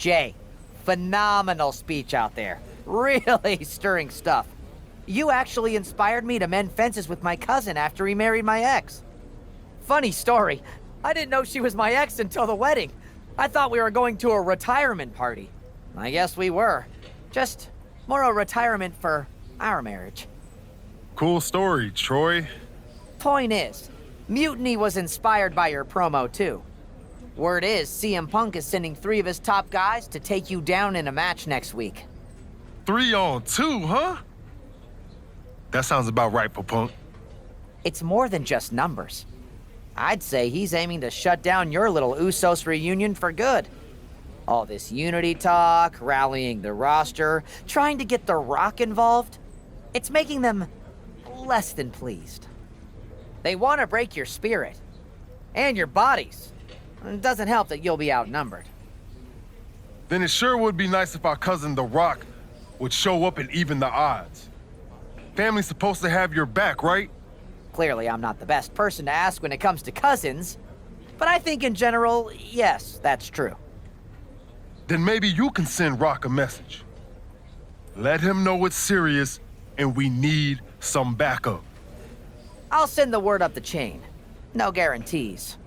Jay, phenomenal speech out there. Really stirring stuff. You actually inspired me to mend fences with my cousin after he married my ex. Funny story, I didn't know she was my ex until the wedding. I thought we were going to a retirement party. I guess we were. Just more a retirement for our marriage. Cool story, Troy. Point is, Mutiny was inspired by your promo too. Word is, CM Punk is sending 3 of his top guys to take you down in a match next week. 3-on-2, huh? That sounds about right for Punk. It's more than just numbers. I'd say he's aiming to shut down your little Usos reunion for good. All this unity talk, rallying the roster, trying to get The Rock involved, it's making them less than pleased. They want to break your spirit. And your bodies. It doesn't help that you'll be outnumbered. Then it sure would be nice if our cousin The Rock would show up and even the odds. Family's supposed to have your back, right? Clearly, I'm not the best person to ask when it comes to cousins, but I think in general, yes, that's true. Then maybe you can send Rock a message. Let him know it's serious and we need some backup. I'll send the word up the chain. No guarantees.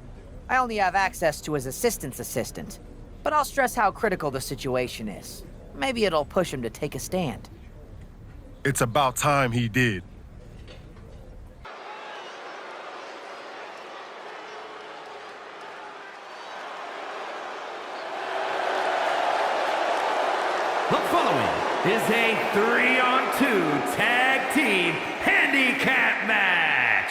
I only have access to his assistant's assistant, but I'll stress how critical the situation is. Maybe it'll push him to take a stand. It's about time he did. The following is a 3-on-2 tag team handicap match.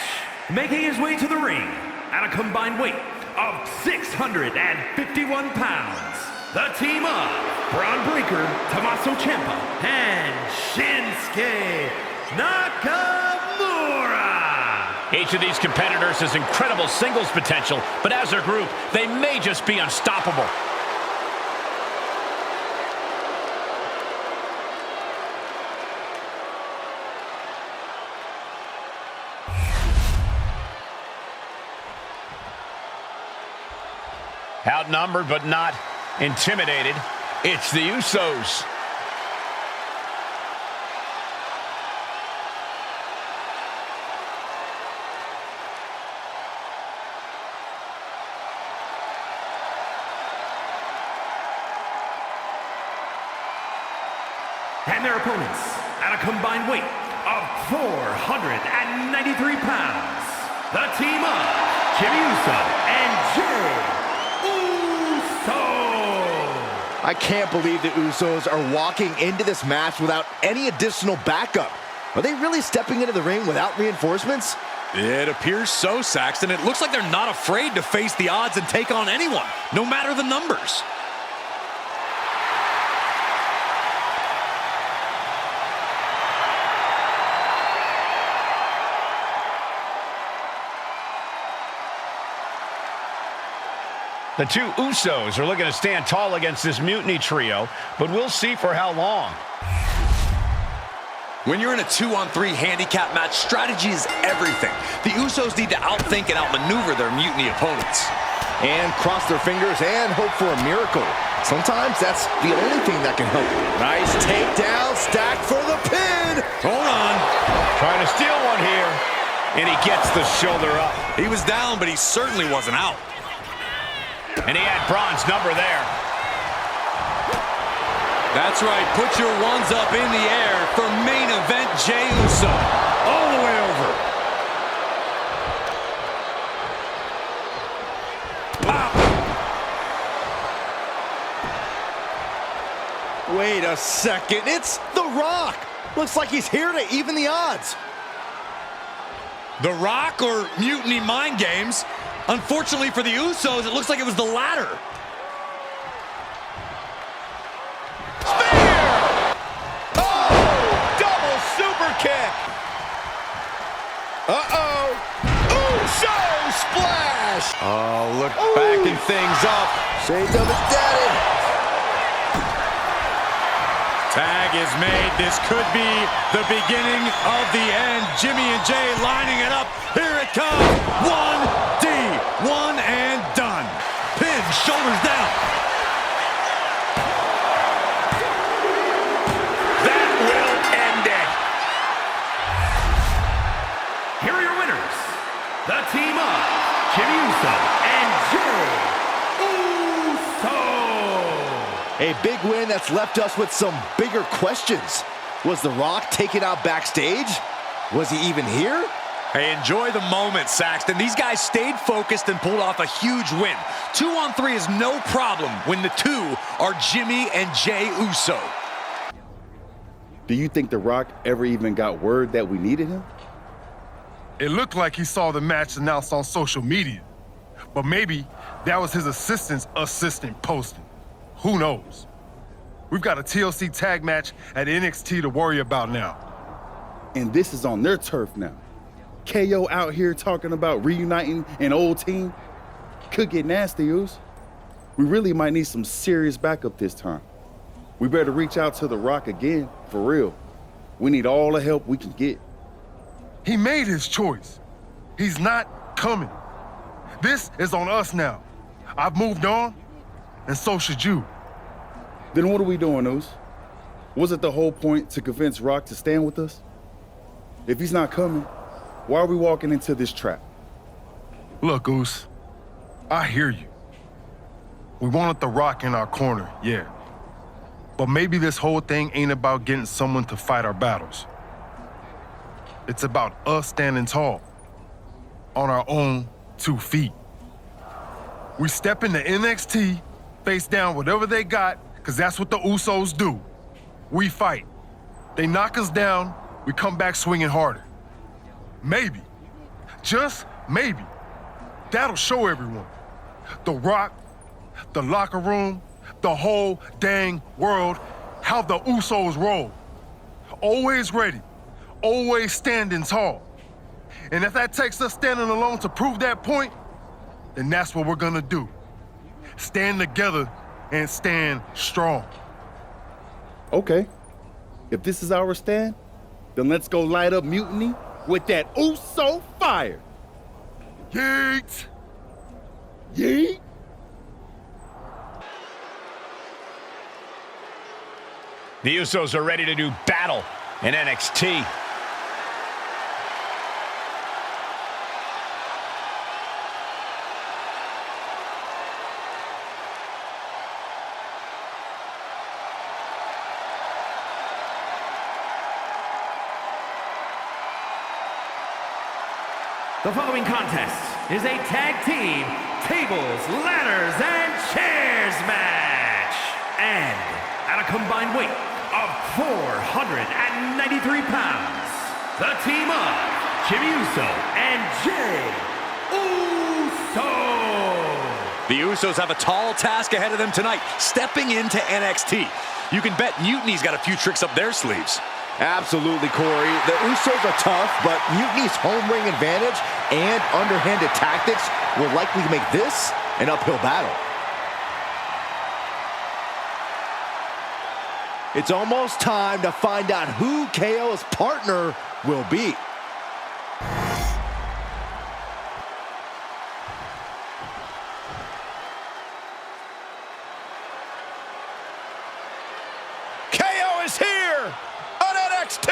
Making his way to the ring at a combined weight of 651 pounds. The team of Braun Breaker, Tommaso Ciampa, and Shinsuke Nakamura. Each of these competitors has incredible singles potential, but as a group, they may just be unstoppable. Outnumbered but not intimidated, it's the Usos. And their opponents at a combined weight of 493 pounds. The team of Jimmy Uso and Jey Uso. I can't believe the Usos are walking into this match without any additional backup. Are they really stepping into the ring without reinforcements? It appears so, Saxton. It looks like they're not afraid to face the odds and take on anyone, no matter the numbers. The two Usos are looking to stand tall against this Mutiny trio, but we'll see for how long. When you're in a 2-on-3 handicap match, strategy is everything. The Usos need to outthink and outmaneuver their Mutiny opponents. And cross their fingers and hope for a miracle. Sometimes that's the only thing that can help. Nice takedown, stacked for the pin. Hold on. Trying to steal one here, and he gets the shoulder up. He was down, but he certainly wasn't out. And he had Braun's number there. That's right, put your ones up in the air for main event Jey Uso. All the way over. Pop. Wait a second, it's The Rock. Looks like he's here to even the odds. The Rock or Mutiny mind games? Unfortunately for the Usos, it looks like it was the latter. Spear! Oh! Double super kick! Uh-oh! Uso splash! Oh, look, backing things up. Shades of his daddy. Tag is made. This could be the beginning of the end. Jimmy and Jay lining it up. Here it comes. 1D. One and done. Pin, shoulders down. Uso and Jey Uso. A big win that's left us with some bigger questions. Was The Rock taken out backstage? Was he even here? Hey, enjoy the moment, Saxton. These guys stayed focused and pulled off a huge win. 2-on-3 is no problem when the two are Jimmy and Jey Uso. Do you think The Rock ever even got word that we needed him? It looked like he saw the match announced on social media. But maybe that was his assistant's assistant posting. Who knows? We've got a TLC tag match at NXT to worry about now. And this is on their turf now. KO out here talking about reuniting an old team. Could get nasty, Uso. We really might need some serious backup this time. We better reach out to The Rock again, for real. We need all the help we can get. He made his choice. He's not coming. This is on us now. I've moved on, and so should you. Then what are we doing, Uso? Was it the whole point to convince Rock to stand with us? If he's not coming, why are we walking into this trap? Look, Oos, I hear you. We wanted The Rock in our corner, yeah. But maybe this whole thing ain't about getting someone to fight our battles. It's about us standing tall, on our own 2 feet. We step into NXT, face down whatever they got, because that's what the Usos do. We fight. They knock us down, we come back swinging harder. Maybe, just maybe, that'll show everyone. The Rock, the locker room, the whole dang world, how the Usos roll. Always ready, always standing tall. And if that takes us standing alone to prove that point, then that's what we're gonna do. Stand together and stand strong. Okay, if this is our stand, then let's go light up Mutiny with that Uso fire. Yeet! Yeet! The Usos are ready to do battle in NXT. The following contest is a tag team tables, ladders, and chairs match. And at a combined weight of 493 pounds, the team of Jimmy Uso and Jey Uso. The Usos have a tall task ahead of them tonight, stepping into NXT. You can bet Mutiny's got a few tricks up their sleeves. Absolutely, Corey. The Usos are tough, but Mutiny's home ring advantage and underhanded tactics will likely make this an uphill battle. It's almost time to find out who KO's partner will be. KO is here on NXT.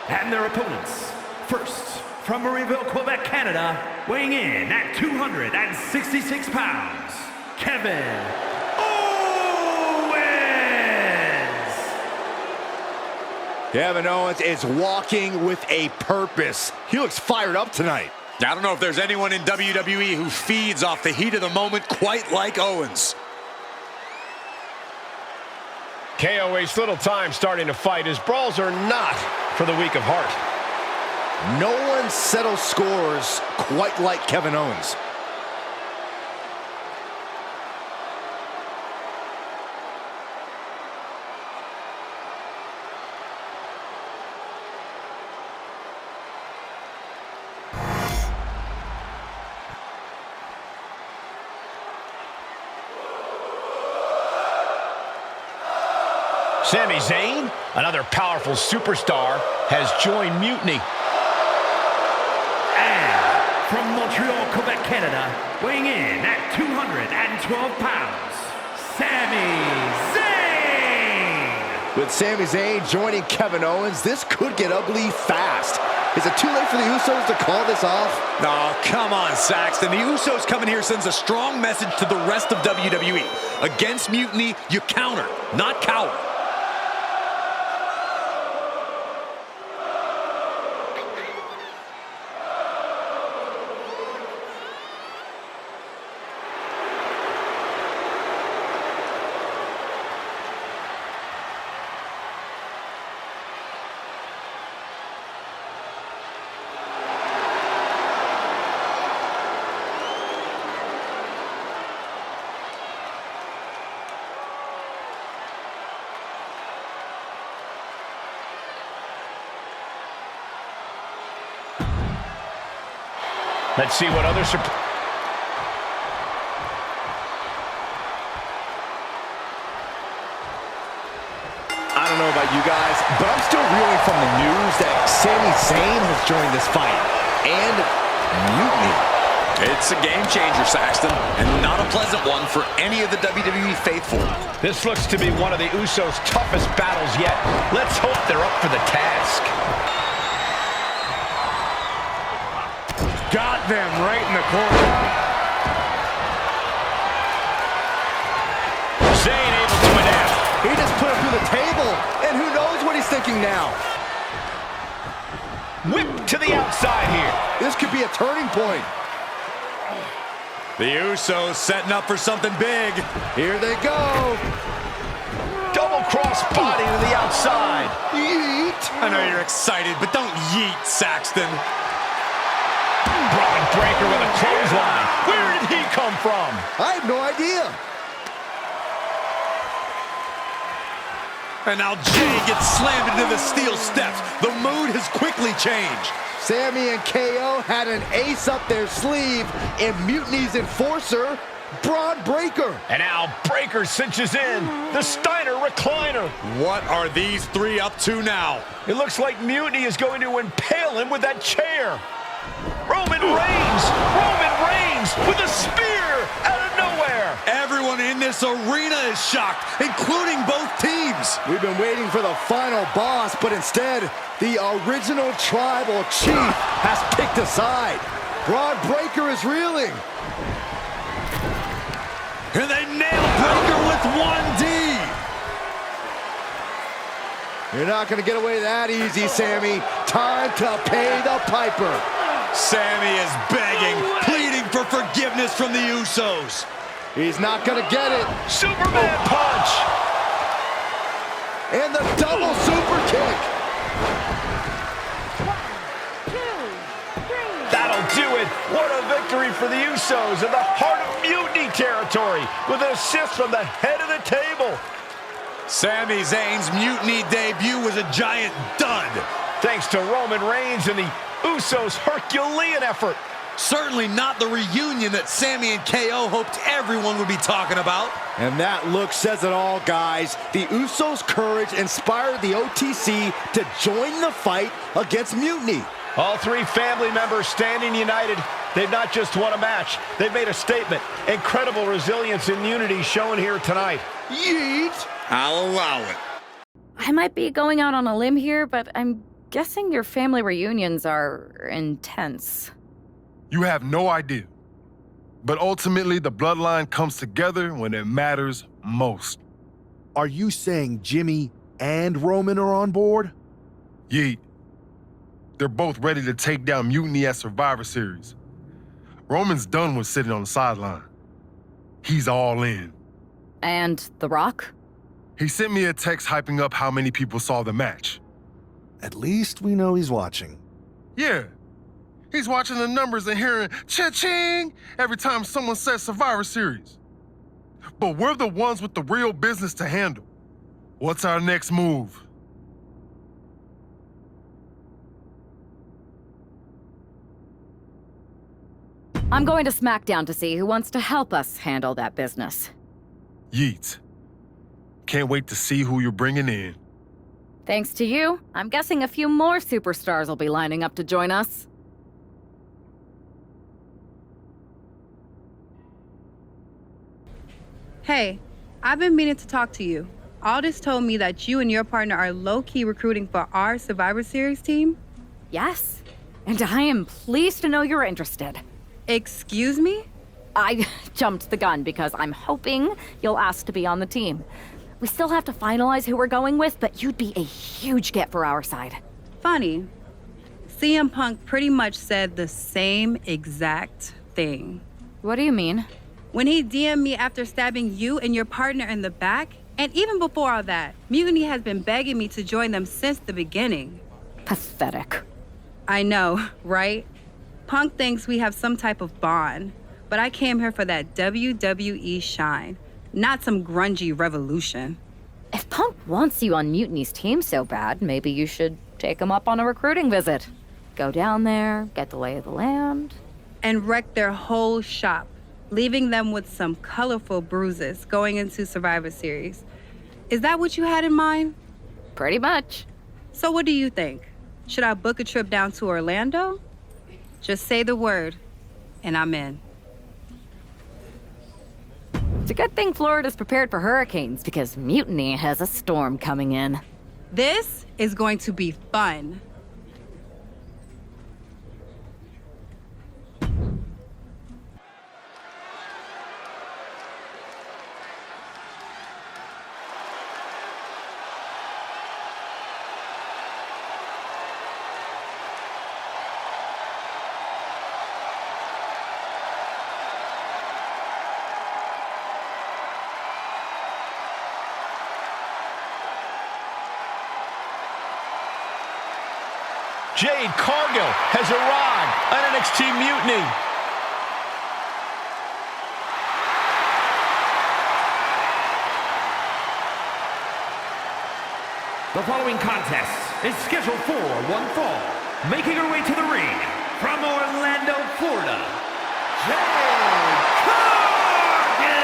And their opponents, first, from Marieville, Quebec, Canada, weighing in at 266 pounds, Kevin Owens! Kevin Owens is walking with a purpose. He looks fired up tonight. I don't know if there's anyone in WWE who feeds off the heat of the moment quite like Owens. KO wastes little time starting to fight. His brawls are not for the weak of heart. No one settles scores quite like Kevin Owens. Sami Zayn, another powerful superstar, has joined Mutiny. And from Montreal, Quebec, Canada, weighing in at 212 pounds, Sami Zayn! With Sami Zayn joining Kevin Owens, this could get ugly fast. Is it too late for the Usos to call this off? Oh, come on, Saxton. The Usos coming here sends a strong message to the rest of WWE. Against Mutiny, you counter, not cower. Let's see what other I don't know about you guys, but I'm still reeling from the news that Sami Zayn has joined this fight. And Mutiny. It's a game changer, Saxton, and not a pleasant one for any of the WWE faithful. This looks to be one of the Usos' toughest battles yet. Let's hope they're up for the task. Got them right in the corner. Zayn able to adapt. He just put him through the table, and who knows what he's thinking now. Whip to the outside here. This could be a turning point. The Usos setting up for something big. Here they go. Double cross body to the outside. Yeet. I know you're excited, but don't yeet, Saxton. Broad breaker with a clothesline. Where did he come from? I have no idea. And now Jay gets slammed into the steel steps. The mood has quickly changed. Sami and KO had an ace up their sleeve in Mutiny's enforcer, Braun Breaker. And now Breaker cinches in. The Steiner recliner. What are these three up to now? It looks like Mutiny is going to impale him with that chair. Roman Reigns with a spear out of nowhere. Everyone in this arena is shocked, including both teams. We've been waiting for the final boss, but instead, the original tribal chief has picked a side. Braun Breaker is reeling. And they nail Breaker with 1D. You're not going to get away that easy, Sami. Time to pay the piper. Sami is begging, pleading for forgiveness from the Usos. He's not going to get it. Superman punch. And the double super kick. 1, 2, 3. That'll do it. What a victory for the Usos in the heart of Mutiny territory with an assist from the head of the table. Sami Zayn's Mutiny debut was a giant dud. Thanks to Roman Reigns and the Usos' Herculean effort. Certainly not the reunion that Sami and KO hoped everyone would be talking about. And that look says it all, guys. The Usos' courage inspired the OTC to join the fight against Mutiny. All three family members standing united. They've not just won a match, they've made a statement. Incredible resilience and unity shown here tonight. Yeet! I'll allow it. I might be going out on a limb here, but I'm guessing your family reunions are intense. You have no idea. But ultimately, the bloodline comes together when it matters most. Are you saying Jimmy and Roman are on board? Yeet. They're both ready to take down Mutiny at Survivor Series. Roman's done with sitting on the sideline. He's all in. And The Rock? He sent me a text hyping up how many people saw the match. At least we know he's watching. Yeah. He's watching the numbers and hearing cha-ching every time someone says Survivor Series. But we're the ones with the real business to handle. What's our next move? I'm going to SmackDown to see who wants to help us handle that business. Yeet. Can't wait to see who you're bringing in. Thanks to you, I'm guessing a few more superstars will be lining up to join us. Hey, I've been meaning to talk to you. Aldis told me that you and your partner are low-key recruiting for our Survivor Series team? Yes, and I am pleased to know you're interested. Excuse me? I jumped the gun because I'm hoping you'll ask to be on the team. We still have to finalize who we're going with, but you'd be a huge get for our side. Funny. CM Punk pretty much said the same exact thing. What do you mean? When he DM'd me after stabbing you and your partner in the back, and even before all that, Mutiny has been begging me to join them since the beginning. Pathetic. I know, right? Punk thinks we have some type of bond, but I came here for that WWE shine, not some grungy revolution. If Punk wants you on Mutiny's team so bad, maybe you should take him up on a recruiting visit. Go down there, get the lay of the land. And wreck their whole shop, leaving them with some colorful bruises going into Survivor Series. Is that what you had in mind? Pretty much. So what do you think? Should I book a trip down to Orlando? Just say the word, and I'm in. It's a good thing Florida's prepared for hurricanes because Mutiny has a storm coming in. This is going to be fun. Jade Cargill has arrived on NXT Mutiny. The following contest is scheduled for one fall. Making her way to the ring from Orlando, Florida, Jade Cargill!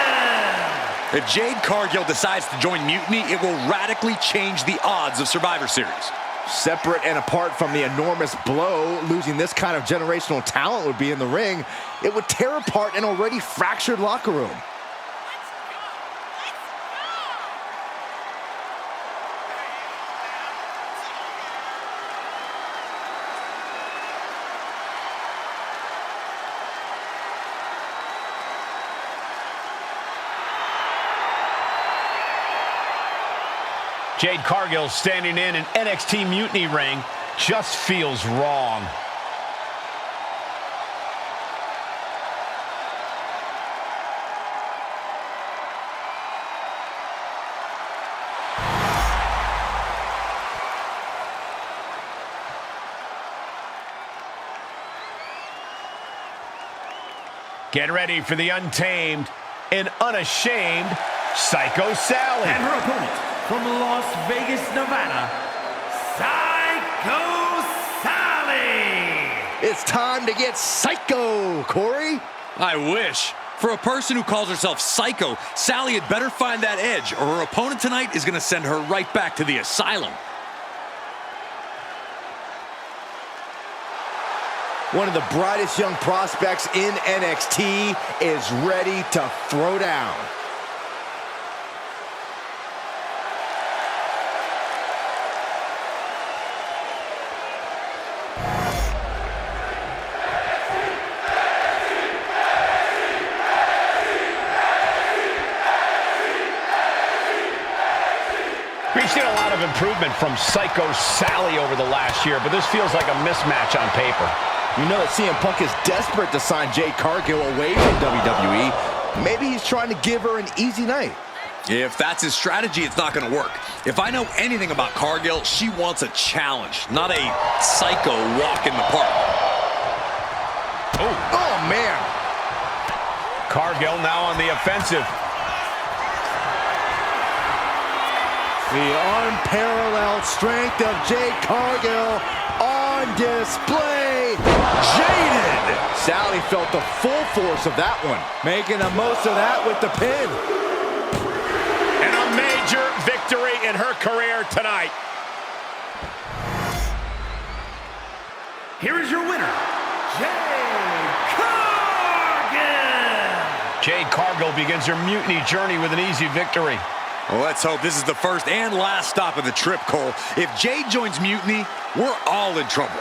If Jade Cargill decides to join Mutiny, it will radically change the odds of Survivor Series. Separate and apart from the enormous blow losing this kind of generational talent would be in the ring, it would tear apart an already fractured locker room. Jade Cargill standing in an NXT Mutiny ring just feels wrong. Get ready for the untamed and unashamed Psycho Sally. And her opponent from Las Vegas, Nevada, Psycho Sally. It's time to get psycho, Corey. I wish. For a person who calls herself Psycho, Sally had better find that edge, or her opponent tonight is going to send her right back to the asylum. One of the brightest young prospects in NXT is ready to throw down. We've seen a lot of improvement from Psycho Sally over the last year, but this feels like a mismatch on paper. You know that CM Punk is desperate to sign Jade Cargill away from WWE. Maybe he's trying to give her an easy night. If that's his strategy, it's not going to work. If I know anything about Cargill, she wants a challenge, not a psycho walk in the park. Oh man. Cargill now on the offensive. The unparalleled strength of Jade Cargill on display. Jaded! Sally felt the full force of that one, making the most of that with the pin. And a major victory in her career tonight. Here is your winner, Jade Cargill. Jade Cargill begins her Mutiny journey with an easy victory. Well, let's hope this is the first and last stop of the trip, Cole. If Jade joins Mutiny, we're all in trouble.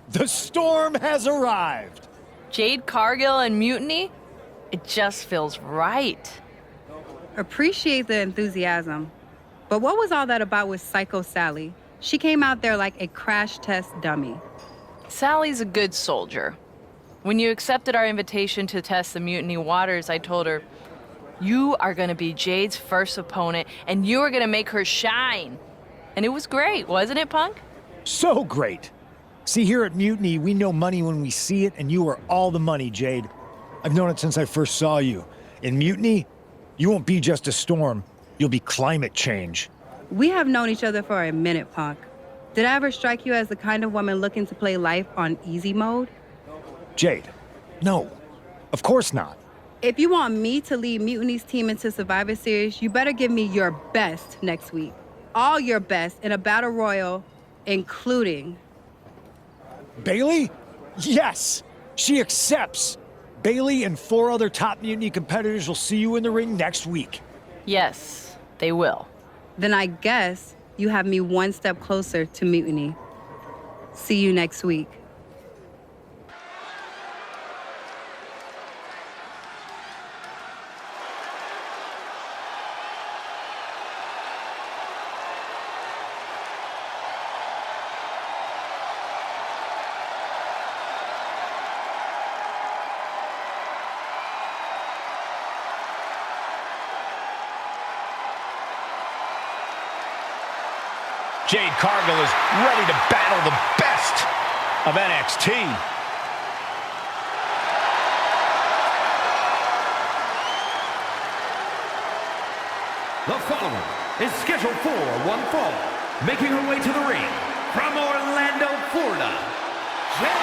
The storm has arrived. Jade Cargill and Mutiny? It just feels right. Appreciate the enthusiasm. But what was all that about with Psycho Sally? She came out there like a crash test dummy. Sally's a good soldier. When you accepted our invitation to test the Mutiny waters, I told her, you are gonna be Jade's first opponent, and you are gonna make her shine. And it was great, wasn't it, Punk? So great. See, here at Mutiny, we know money when we see it, and you are all the money, Jade. I've known it since I first saw you. In Mutiny, you won't be just a storm. You'll be climate change. We have known each other for a minute, Punk. Did I ever strike you as the kind of woman looking to play life on easy mode? Jade, no. Of course not. If you want me to lead Mutiny's team into Survivor Series, you better give me your best next week. All your best in a battle royal, including... Bailey? Yes! She accepts! Bailey and 4 other top Mutiny competitors will see you in the ring next week. Yes, they will. Then I guess you have me one step closer to Mutiny. See you next week. Jade Cargill is ready to battle the best of NXT. The following is scheduled for one fall, making her way to the ring from Orlando, Florida, Jade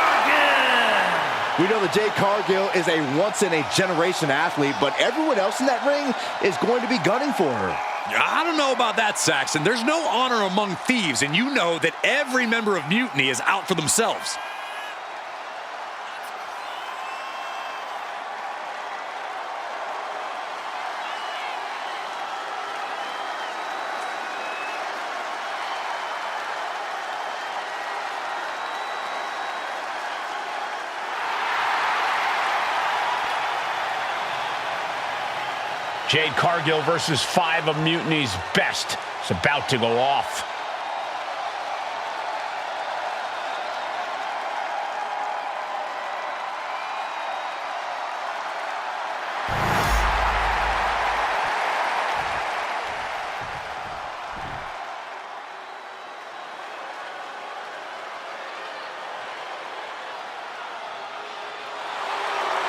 Cargill! We know that Jade Cargill is a once-in-a-generation athlete, but everyone else in that ring is going to be gunning for her. I don't know about that, Saxton. There's no honor among thieves, and you know that every member of Mutiny is out for themselves. Jade Cargill versus 5 of Mutiny's best. It's about to go off.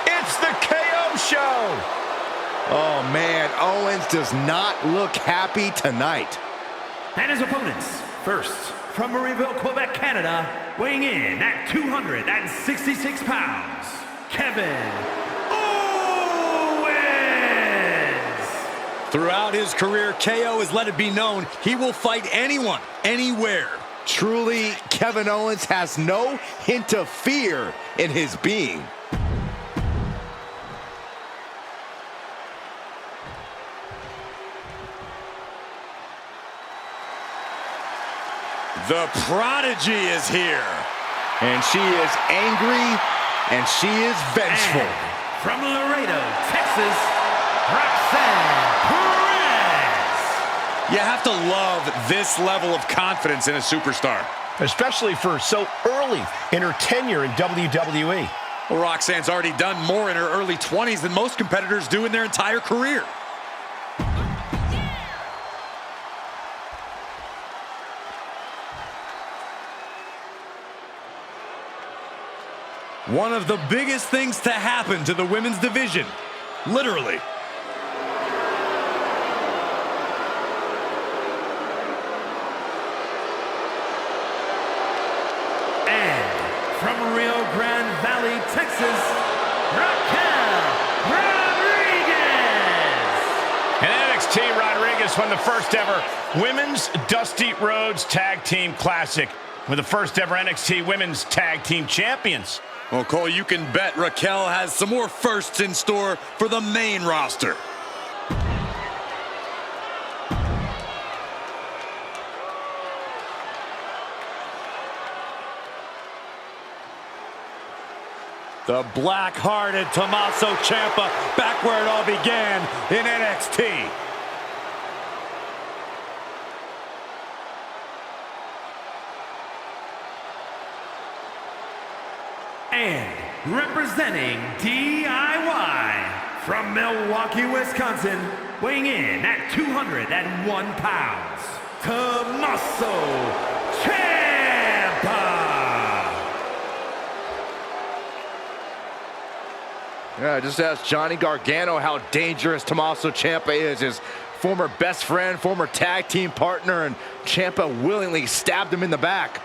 It's the KO show. Oh, man, Owens does not look happy tonight. And his opponents, first, from Marieville, Quebec, Canada, weighing in at 266 pounds, Kevin Owens! Throughout his career, KO has let it be known he will fight anyone, anywhere. Truly, Kevin Owens has no hint of fear in his being. The Prodigy is here. And she is angry, and she is vengeful. And from Laredo, Texas, Roxanne Perez. You have to love this level of confidence in a superstar. Especially for so early in her tenure in WWE. Well, Roxanne's already done more in her early 20s than most competitors do in their entire career. One of the biggest things to happen to the women's division, literally. And from Rio Grande Valley, Texas, Raquel Rodriguez. And NXT Rodriguez won the first ever Women's Dusty Rhodes Tag Team Classic. We're the first ever NXT Women's Tag Team Champions. Well, Cole, you can bet Raquel has some more firsts in store for the main roster. The black-hearted Tommaso Ciampa back where it all began in NXT. And representing DIY from Milwaukee, Wisconsin, weighing in at 201 pounds, Tommaso Ciampa. Yeah, just ask Johnny Gargano how dangerous Tommaso Ciampa is. His former best friend, former tag team partner, and Ciampa willingly stabbed him in the back.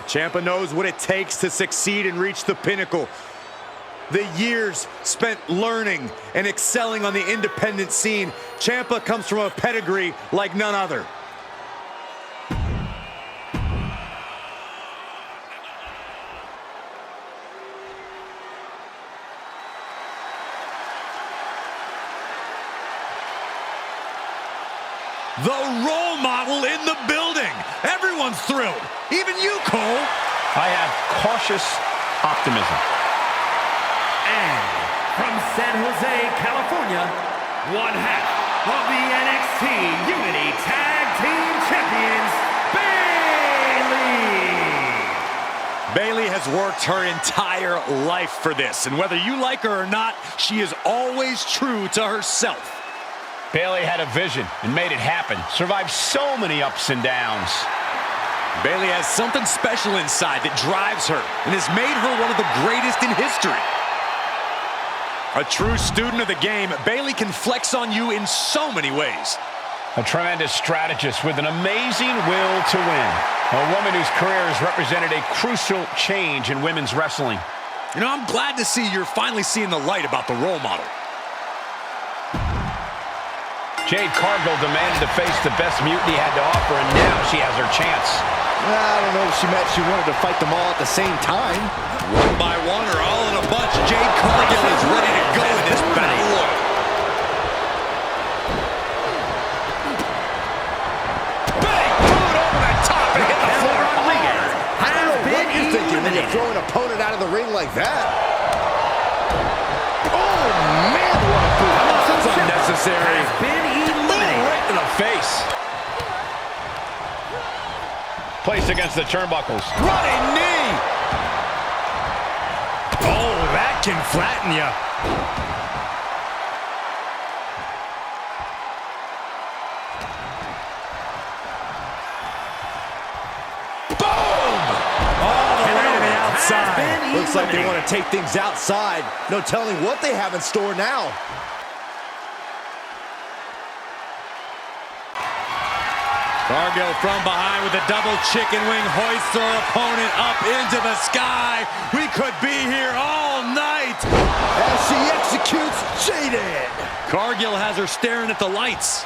Ciampa knows what it takes to succeed and reach the pinnacle. The years spent learning and excelling on the independent scene. Ciampa comes from a pedigree like none other. The role model in the building. Everyone's thrilled. Even you, Cole. I have cautious optimism. And from San Jose, California, one half of the NXT Unity Tag Team Champions, Bayley. Bayley has worked her entire life for this, and whether you like her or not, she is always true to herself. Bayley had a vision and made it happen. Survived so many ups and downs. Bayley has something special inside that drives her and has made her one of the greatest in history. A true student of the game, Bayley can flex on you in so many ways. A tremendous strategist with an amazing will to win. A woman whose career has represented a crucial change in women's wrestling. You know, I'm glad to see you're finally seeing the light about the role model. Jade Cargill demanded to face the best Mutiny had to offer, and now she has her chance. I don't know if she meant she wanted to fight them all at the same time. One by one or all in a bunch, Jade Cargill is ready to go in this battle royal. Big boot over the top and hit the floor. I don't know what you're thinking when you throw an opponent out of the ring like that. Oh, man, what a boot. That's unnecessary. Right in the face. Placed against the turnbuckles. Running knee. Oh, that can flatten you. Boom! All the way to the outside. Looks like they want to take things outside. No telling what they have in store now. Cargill from behind with a double chicken wing, hoists her opponent up into the sky. We could be here all night. As she executes Jaded. Cargill has her staring at the lights.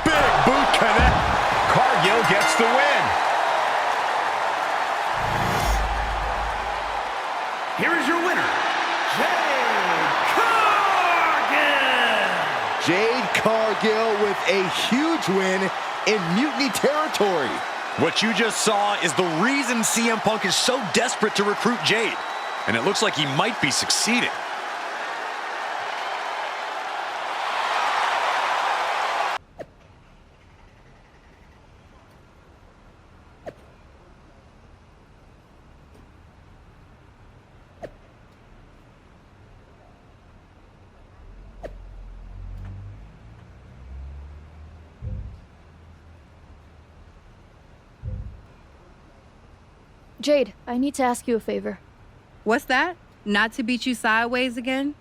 Big boot connect. Cargill gets the win. Here is your winner, Jade Cargill. Jade Cargill with a huge win in Mutiny territory. What you just saw is the reason CM Punk is so desperate to recruit Jade. And it looks like he might be succeeding. Jade, I need to ask you a favor. What's that? Not to beat you sideways again?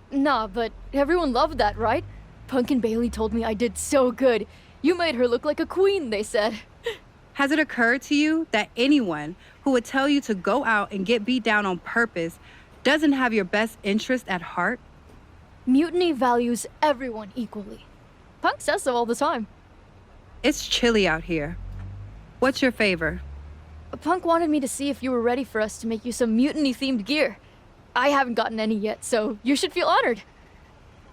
Nah, but everyone loved that, right? Punk and Bayley told me I did so good. You made her look like a queen, they said. Has it occurred to you that anyone who would tell you to go out and get beat down on purpose doesn't have your best interest at heart? Mutiny values everyone equally. Punk says so all the time. It's chilly out here. What's your favor? Punk wanted me to see if you were ready for us to make you some Mutiny-themed gear. I haven't gotten any yet, so you should feel honored.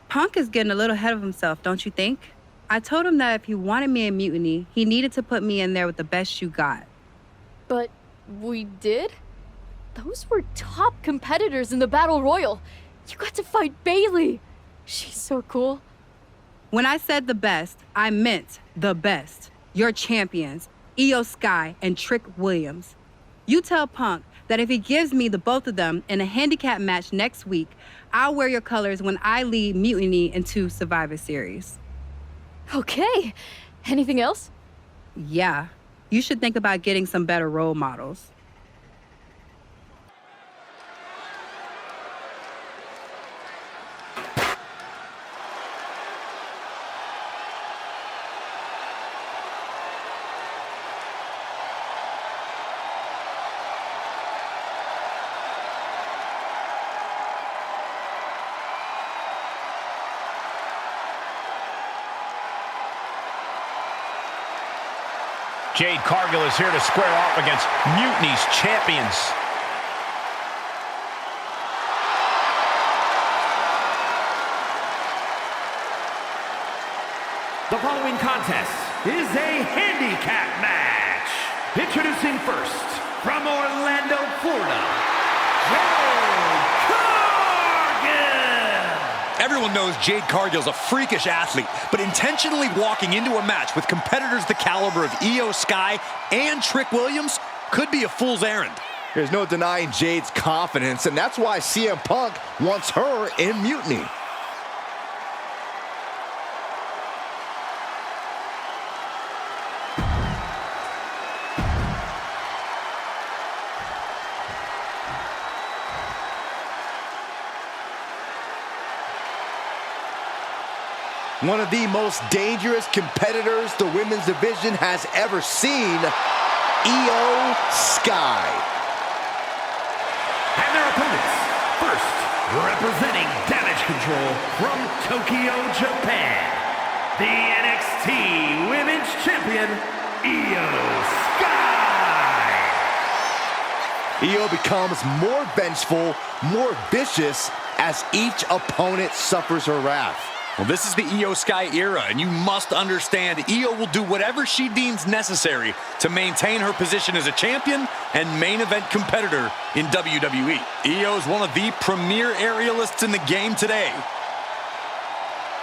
Punk is getting a little ahead of himself, don't you think? I told him that if he wanted me in Mutiny, he needed to put me in there with the best you got. But we did? Those were top competitors in the Battle Royal. You got to fight Bailey. She's so cool. When I said the best, I meant the best. Your champions, Io Sky and Trick Williams. You tell Punk that if he gives me the both of them in a handicap match next week, I'll wear your colors when I lead Mutiny into Survivor Series. Okay. Anything else? Yeah. You should think about getting some better role models. Jade Cargill is here to square off against Mutiny's champions. The following contest is a handicap match. Introducing first, from Orlando, Florida, Jade Cargill. Everyone knows Jade Cargill's a freakish athlete, but intentionally walking into a match with competitors the caliber of Io Sky and Trick Williams could be a fool's errand. There's no denying Jade's confidence, and that's why CM Punk wants her in Mutiny. One of the most dangerous competitors the women's division has ever seen, Io Sky. And their opponents, first, representing Damage Control from Tokyo, Japan, the NXT Women's Champion, Io Sky. Io becomes more vengeful, more vicious as each opponent suffers her wrath. Well, this is the Io Sky era, and you must understand Io will do whatever she deems necessary to maintain her position as a champion and main event competitor in WWE. Io is one of the premier aerialists in the game today.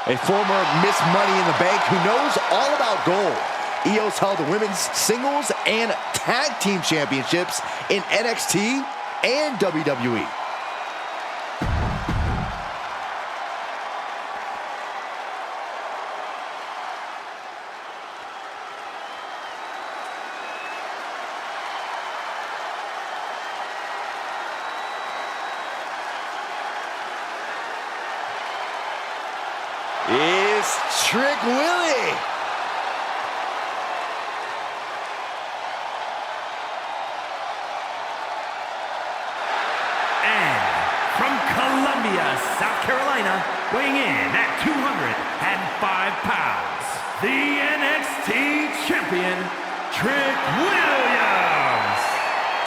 A former Miss Money in the Bank who knows all about gold. Io's held the women's singles and tag team championships in NXT and WWE. Is Trick Willie. And from Columbia, South Carolina, weighing in at 205 pounds, the NXT Champion, Trick Williams.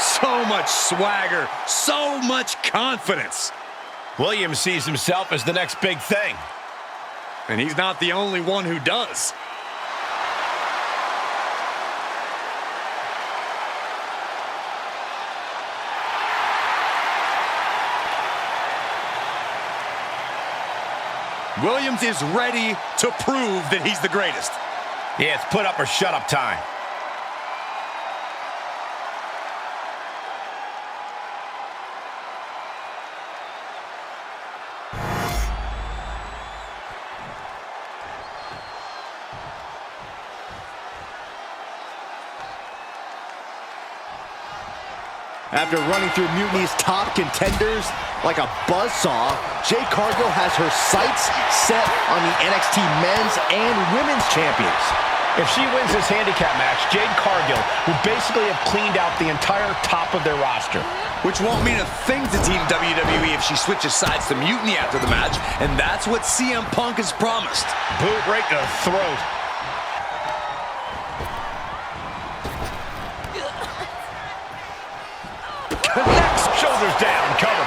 So much swagger, so much confidence. Williams sees himself as the next big thing. And he's not the only one who does. Williams is ready to prove that he's the greatest. Yeah, it's put up or shut up time. After running through Mutiny's top contenders like a buzzsaw, Jade Cargill has her sights set on the NXT men's and women's champions. If she wins this handicap match, Jade Cargill will basically have cleaned out the entire top of their roster. Which won't mean a thing to Team WWE if she switches sides to Mutiny after the match, and that's what CM Punk has promised. Boot right to the throat. Connects, shoulders down, cover.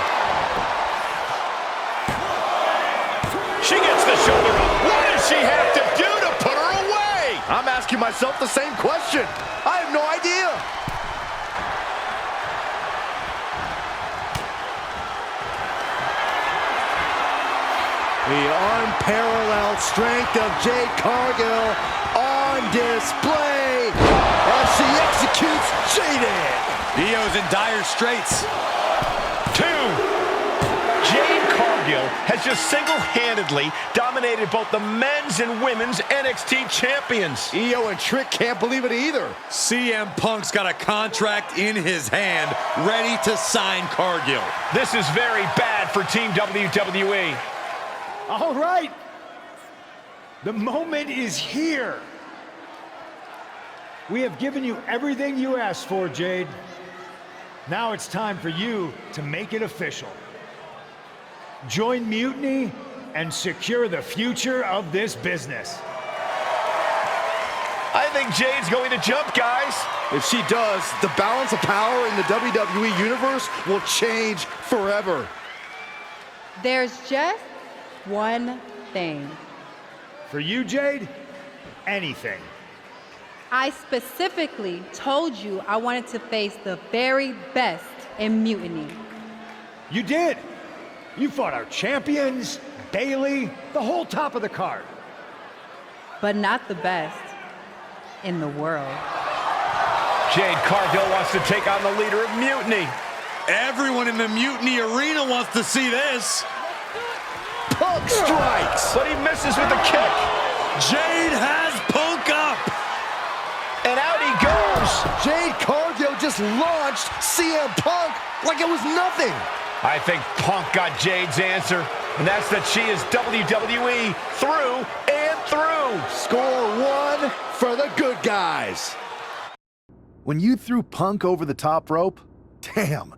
She gets the shoulder up. What does she have to do to put her away? I'm asking myself the same question. I have no idea. The unparalleled strength of Jade Cargill on display as she executes Jaded. Io's in dire straits. 2. Jade Cargill has just single-handedly dominated both the men's and women's NXT champions. Io and Trick can't believe it either. CM Punk's got a contract in his hand, ready to sign Cargill. This is very bad for Team WWE. All right. The moment is here. We have given you everything you asked for, Jade. Now it's time for you to make it official. Join Mutiny and secure the future of this business. I think Jade's going to jump, guys. If she does, the balance of power in the WWE Universe will change forever. There's just one thing. For you, Jade, anything. I specifically told you I wanted to face the very best in Mutiny. You did. You fought our champions, Bailey, the whole top of the card. But not the best in the world. Jade Cargill wants to take on the leader of Mutiny. Everyone in the Mutiny arena wants to see this. Punk strikes, but he misses with a kick. Jade has Punk up. And out he goes. Jade Cargill just launched CM Punk like it was nothing. I think Punk got Jade's answer, and that's that she is WWE through and through. Score 1 for the good guys. When you threw Punk over the top rope, damn,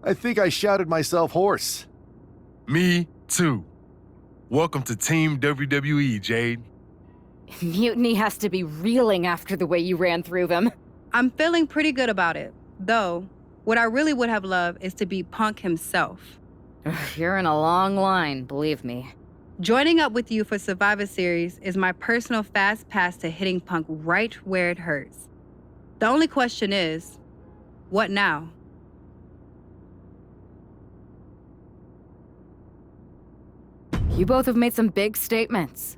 I think I shouted myself hoarse. Me too. Welcome to Team WWE, Jade. Mutiny has to be reeling after the way you ran through them. I'm feeling pretty good about it, though. What I really would have loved is to beat Punk himself. You're in a long line, believe me. Joining up with you for Survivor Series is my personal fast pass to hitting Punk right where it hurts. The only question is, what now? You both have made some big statements.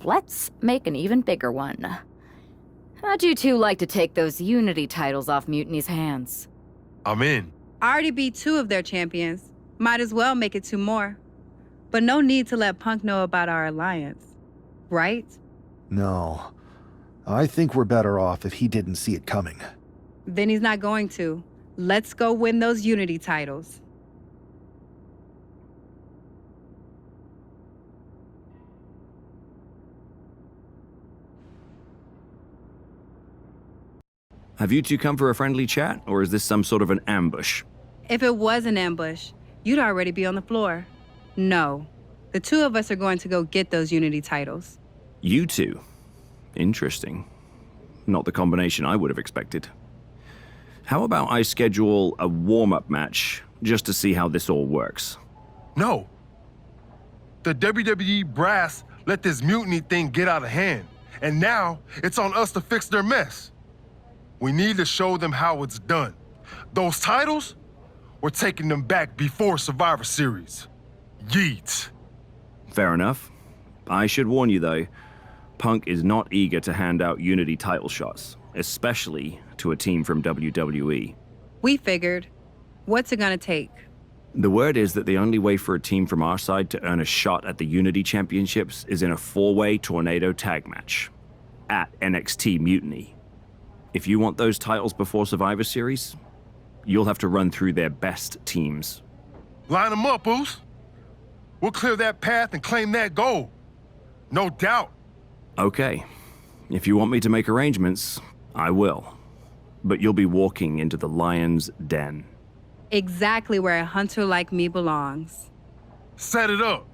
Let's make an even bigger one. How'd you two like to take those Unity titles off Mutiny's hands? I'm in. I already beat 2 of their champions. Might as well make it 2 more. But no need to let Punk know about our alliance, right? No. I think we're better off if he didn't see it coming. Then he's not going to. Let's go win those Unity titles. Have you two come for a friendly chat, or is this some sort of an ambush? If it was an ambush, you'd already be on the floor. No. The 2 of us are going to go get those Unity titles. You two? Interesting. Not the combination I would have expected. How about I schedule a warm-up match, just to see how this all works? No. The WWE brass let this Mutiny thing get out of hand, and now it's on us to fix their mess. We need to show them how it's done. Those titles, we're taking them back before Survivor Series. Yeet. Fair enough. I should warn you, though, Punk is not eager to hand out Unity title shots, especially to a team from WWE. We figured. What's it gonna take? The word is that the only way for a team from our side to earn a shot at the Unity Championships is in a 4-way tornado tag match at NXT Mutiny. If you want those titles before Survivor Series, you'll have to run through their best teams. Line them up, Oos. We'll clear that path and claim that gold. No doubt. Okay. If you want me to make arrangements, I will. But you'll be walking into the lion's den. Exactly where a hunter like me belongs. Set it up.